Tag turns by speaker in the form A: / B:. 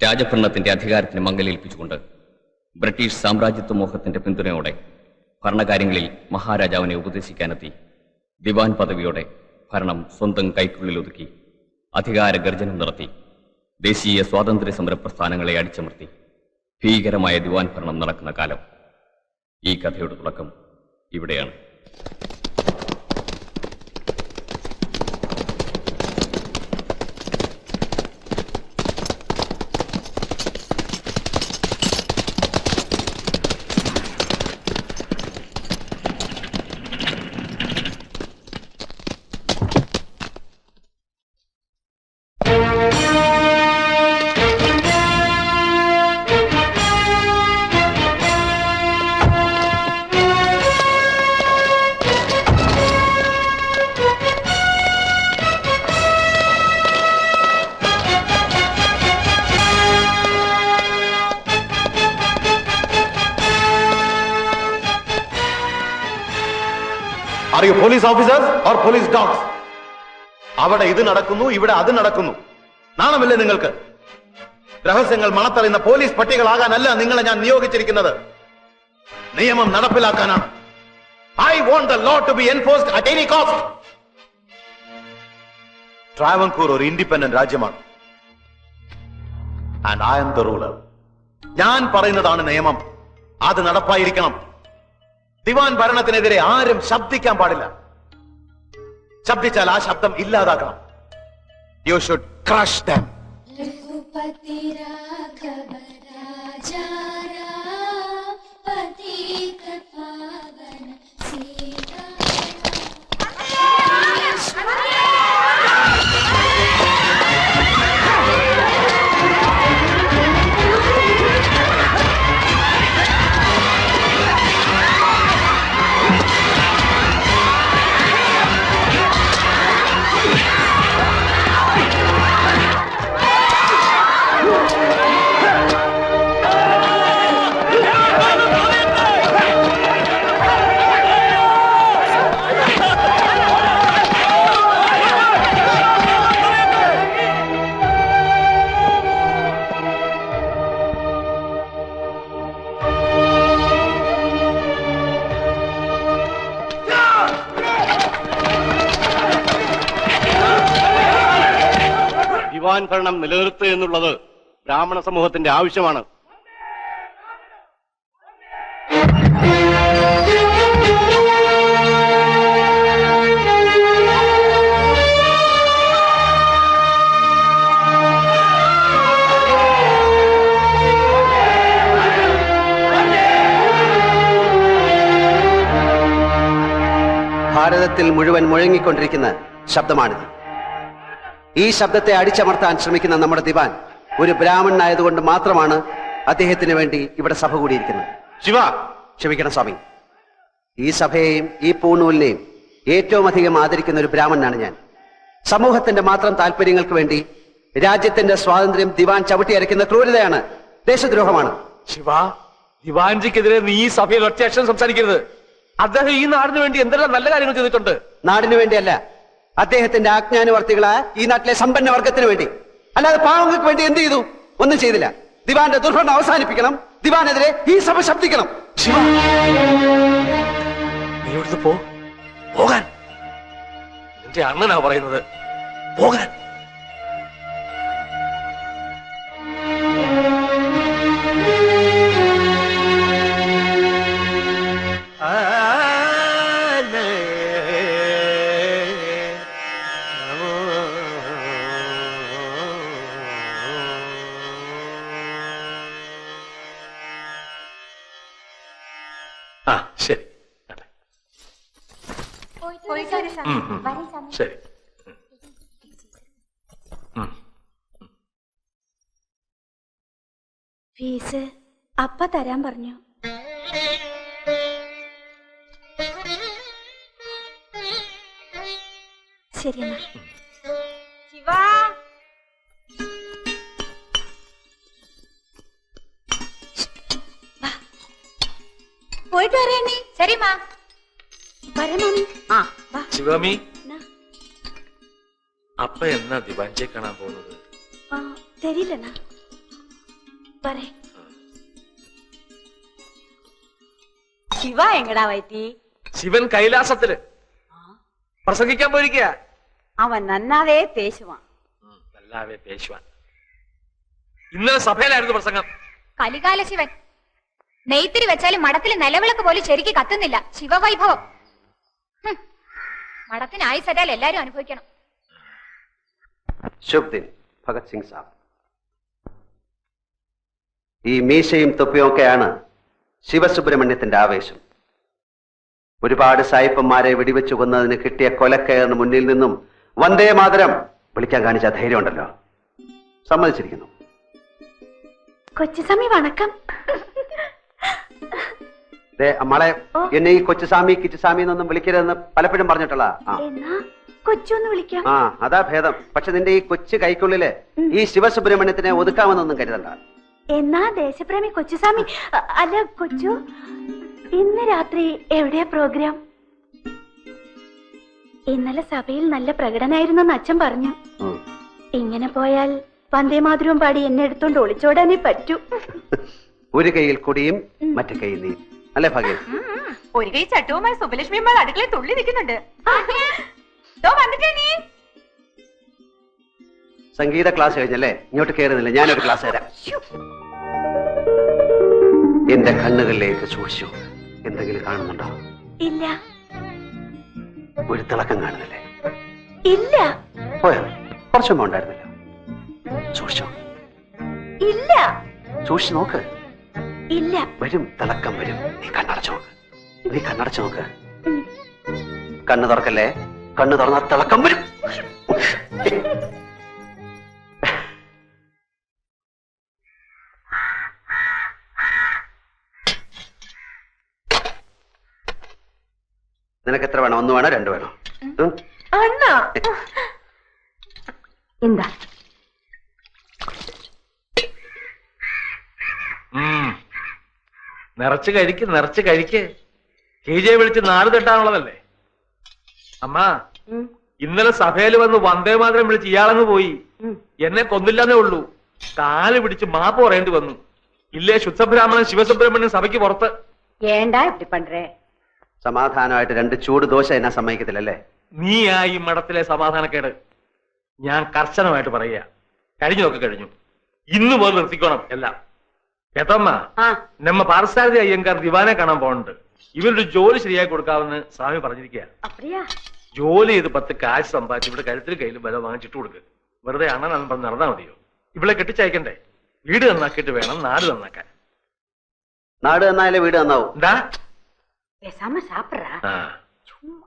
A: രാജഭരണത്തിന്റെ അധികാരത്തിന് മങ്ങലേൽപ്പിച്ചുകൊണ്ട് ബ്രിട്ടീഷ് സാമ്രാജ്യത്വ മോഹത്തിന്റെ പിന്തുണയോടെ ഭരണകാര്യങ്ങളിൽ മഹാരാജാവിനെ ഉപദേശിക്കാനെത്തി ദിവാൻ പദവിയോടെ ഭരണം സ്വന്തം കൈക്കുള്ളിലൊതുക്കി അധികാര ഗർജനം നടത്തി ദേശീയ സ്വാതന്ത്ര്യ സമര പ്രസ്ഥാനങ്ങളെ അടിച്ചമർത്തി ഭീകരമായ ദിവാൻ ഭരണം നടക്കുന്ന കാലം. ഈ കഥയുടെ തുടക്കം ഇവിടെയാണ്.
B: Are you police officers or police dogs? അവിടെ ഇത് നടക്കുന്നു, ഇവിടെ അത് നടക്കുന്നു. നാണമില്ലേ നിങ്ങൾക്ക്? രഹസ്യങ്ങൾ മണത്തറിയുന്ന പോലീസ് പട്ടികളാകാനല്ല നിങ്ങളെ ഞാൻ നിയോഗിച്ചിരിക്കുന്നത്. നിയമം നടപ്പിലാക്കാനാണ്. I want the law to be enforced at any cost. Travancore ഒരു ഇൻഡിപെൻഡന്റ് രാജ്യമാണ്. And I am the ruler. ഞാൻ പറയുന്നതാണ് നിയമം. അത് നടപ്പായിരിക്കണം. ദിവാൻ ഭരണത്തിനെതിരെ ആരും ശബ്ദിക്കാൻ പാടില്ല. ശബ്ദിച്ചാൽ ആ ശബ്ദം ഇല്ലാതാക്കണം. You should crush them. ദിവാൻ ഭരണം നിലനിർത്തുക എന്നുള്ളത് ബ്രാഹ്മണ സമൂഹത്തിന്റെ ആവശ്യമാണ്.
C: ഭാരതത്തിൽ മുഴുവൻ മുഴങ്ങിക്കൊണ്ടിരിക്കുന്ന ശബ്ദമാണിത്. ഈ ശബ്ദത്തെ അടിച്ചമർത്താൻ ശ്രമിക്കുന്ന നമ്മുടെ ദിവാൻ ഒരു ബ്രാഹ്മണനായതുകൊണ്ട് മാത്രമാണ് അദ്ദേഹത്തിന് വേണ്ടി ഇവിടെ സഭ കൂടിയിരിക്കുന്നത്. ക്ഷമിക്കണം സ്വാമി. ഈ സഭയെയും ഈ പൂണൂലിനെയും ഏറ്റവും അധികം ആദരിക്കുന്ന ഒരു ബ്രാഹ്മണനാണ് ഞാൻ. സമൂഹത്തിന്റെ മാത്രം താല്പര്യങ്ങൾക്ക് വേണ്ടി രാജ്യത്തിന്റെ സ്വാതന്ത്ര്യം ദിവാൻ ചവിട്ടിയരയ്ക്കുന്ന ക്രൂരതയാണ്, ദേശദ്രോഹമാണ്.
D: ദിവാൻജിക്കെതിരെ നീ ഈ സഭയിൽ ഒറ്റയക്ഷരം സംസാരിക്കരുത്. അദ്ദേഹം ഈ നാടിന് വേണ്ടി എന്തെല്ലാം നല്ല കാര്യങ്ങൾ ചെയ്തിട്ടുണ്ട്.
C: നാടിനു വേണ്ടിയല്ല, അദ്ദേഹത്തിന്റെ ആജ്ഞാനുവർത്തികളായ ഈ നാട്ടിലെ സമ്പന്ന വർഗത്തിന് വേണ്ടി. അല്ലാതെ പാവങ്ങൾക്ക് വേണ്ടി എന്ത് ചെയ്തു? ഒന്നും ചെയ്തില്ല. ദിവാന്റെ ദുർഭരണം അവസാനിപ്പിക്കണം. ദിവാനെതിരെ ഈ സഭ ശബ്ദിക്കണം.
D: നീ ഇവിടുന്ന് പോകാൻ. നിന്റെ അണ്ണനാ പറയുന്നത് പോകാൻ. ശരി ശരി.
E: ഫീസ് അപ്പ തരാൻ പറഞ്ഞു. ശരി എന്നാ. പോയിട്ട് വരേണ്ടി. ശരി മാ.
D: ശിവാമി, അപ്പ എന്നാ ദിവാൻജിയെ കാണാൻ പോകുന്നത്?
E: தெரியலண்ணா. പറയ്.
F: ശിവ എങ്ങടാ വൈറ്റി?
D: ശിവൻ കൈലാസത്തില് പ്രസംഗിക്കാൻ പോയിരിക്കുക.
F: അവൻ നന്നാവേ പേശുവാൻ.
D: നല്ലാവേ പേശുവാൻ. ഇന്നലെ സഭയിലായിരുന്നു പ്രസംഗം.
E: കലികാല ശിവൻ. നെയ്ത്തിരി വെച്ചാലും മഠത്തിൽ നിലവിളക്ക് പോലും ശരിക്ക് കത്തുന്നില്ല. ശിവവൈഭവം. മഠത്തിന് ആയുസരാൽ എല്ലാരും അനുഭവിക്കണം.
C: ശുഭ്ദിൻ ഭഗത് സിംഗ് സാബ്. ഈ മീശയും തൊപ്പിയും ഒക്കെയാണ് ശിവസുബ്രഹ്മണ്യത്തിന്റെ ആവേശം. ഒരുപാട് സായിപ്പന്മാരെ വെടിവെച്ചു കൊന്നതിന് കിട്ടിയ കൊലക്കയറിന് മുന്നിൽ നിന്നും വന്ദേ മാതരം വിളിക്കാൻ കാണിച്ച ധൈര്യം ഉണ്ടല്ലോ. സമ്മതിച്ചിരിക്കുന്നു.
E: കൊച്ചുസ്വാമി വണക്കം.
C: നമ്മളെ എന്നെ ഈ കൊച്ചുസ്വാമി കിച്ചുസ്വാമി എന്നൊന്നും വിളിക്കരുതെന്ന് പലപ്പോഴും പറഞ്ഞിട്ടുള്ള.
E: എന്നാ കൊച്ചൊന്ന് വിളിക്കാം.
C: ആ അതാ ഭേദം. പക്ഷെ നിന്റെ ഈ കൊച്ചു കൈക്കുള്ളില് ഈ ശിവസുബ്രഹ്മണ്യത്തിനെ ഒതുക്കാമെന്നൊന്നും കരുതണ്ട.
E: എന്നാ ദേശപ്രേമി കൊച്ചുസ്വാമി. അല്ല കൊച്ചു, ഇന്ന് രാത്രി എവിടെയാ പ്രോഗ്രാം? ഇന്നലെ സഭയിൽ നല്ല പ്രകടനായിരുന്നെന്ന് അച്ഛൻ പറഞ്ഞു. ഇങ്ങനെ പോയാൽ വന്ദേമാതരവും പാടി എന്നെ എടുത്തോണ്ട് ഒളിച്ചോടാനേ പറ്റൂ.
C: ഒരു കൈയിൽ കൊടിയും മറ്റേ കൈയിൽ നീ അല്ലേ ഭാഗ്യ?
F: ഒരു കൈ ചട്ടവുമായി സുബലക്ഷ്മി അമ്മ അടുക്കളയിൽ തുള്ളി നിൽക്കുന്നുണ്ട്. നീ
C: സംഗീത ക്ലാസ് കഴിഞ്ഞല്ലേ? ഇങ്ങോട്ട് കയറുന്നില്ല, ഞാനൊരു ക്ലാസ് തരാം. എന്റെ കണ്ണുകളിലേക്ക് സൂക്ഷിച്ചു. എന്തെങ്കിലും കാണുന്നുണ്ടോ?
E: ഇല്ല.
C: ഒരു തിളക്കം കാണുന്നില്ലേ?
E: ഇല്ല.
C: പോയോ? കുറച്ചു മുമ്പ് ഉണ്ടായിരുന്നല്ലോ. സൂക്ഷിച്ചോ?
E: ഇല്ല.
C: സൂക്ഷിച്ചു നോക്ക്.
E: ഇല്ല.
C: വരും, തിളക്കം വരും. നീ കണ്ണടച്ചു നോക്ക്. നീ കണ്ണടച്ചു നോക്ക്. കണ്ണു തുറക്കല്ലേ? കണ്ണു തുറന്നാൽ തിളക്കം വരും. നിനക്ക് എത്ര വേണം? 1 വേണോ 2 വേണോ?
F: അണ്ണാ എന്താ?
D: നിറച്ച് കഴിക്ക്, നിറച്ച് കഴിക്ക്. കെ.ജെ വിളിച്ച് 4 തട്ടാനുള്ളതല്ലേ അമ്മ. ഇന്നലെ സഭയിൽ വന്ന് വന്ദേമാതരം വിളിച്ച് ഇയാളങ്ങ് പോയി. എന്നെ കൊന്നില്ലെന്നേ ഉള്ളൂ. കാല് പിടിച്ച് മാപ്പ് പറയേണ്ടി വന്നു. ഇല്ലേ ശുദ്ധബ്രാഹ്മണൻ ശിവസുബ്രഹ്മണ്യൻ സഭയ്ക്ക് പുറത്ത്.
F: ഏണ്ടാ ഇപ്പി പണ്ടേ.
C: സമാധാനമായിട്ട് 2 ചൂട് ദോശ എന്നാ സമ്മതിക്കത്തില്ലല്ലേ?
D: നീ ആ ഈ മഠത്തിലെ സമാധാനക്കേട്. ഞാൻ കർശനമായിട്ട് പറയുക. കഴിഞ്ഞതൊക്കെ കഴിഞ്ഞു. ഇന്ന് പോലെ നിർത്തിക്കോണം എല്ലാം. കേട്ടമ്മ, നമ്മ പാർസാരഥി അയ്യങ്കാർ ദിവാനെ കാണാൻ പോകുന്നുണ്ട്. ഇവരുടെ ജോലി ശരിയായി കൊടുക്കാമെന്ന് സ്വാമി പറഞ്ഞിരിക്കുക. ജോലി ചെയ്ത് 10 കാശ് സമ്പാദിച്ച് ഇവിടെ കരുത്തിൽ കയ്യിലും ബലം വാങ്ങിച്ചിട്ട് കൊടുക്കുക. വെറുതെ അണ്ണനാണെന്ന് പറഞ്ഞ് നടന്നാൽ മതിയോ? ഇവിടെ കെട്ടിച്ചയക്കണ്ടേ? വീട് നന്നാക്കിയിട്ട് വേണം നാട് നന്നാക്കാൻ.
C: നാട് നന്നായാലേ വീട് നന്നാവും.
D: എന്താ?
F: பேசாம சாப்பிடுறா.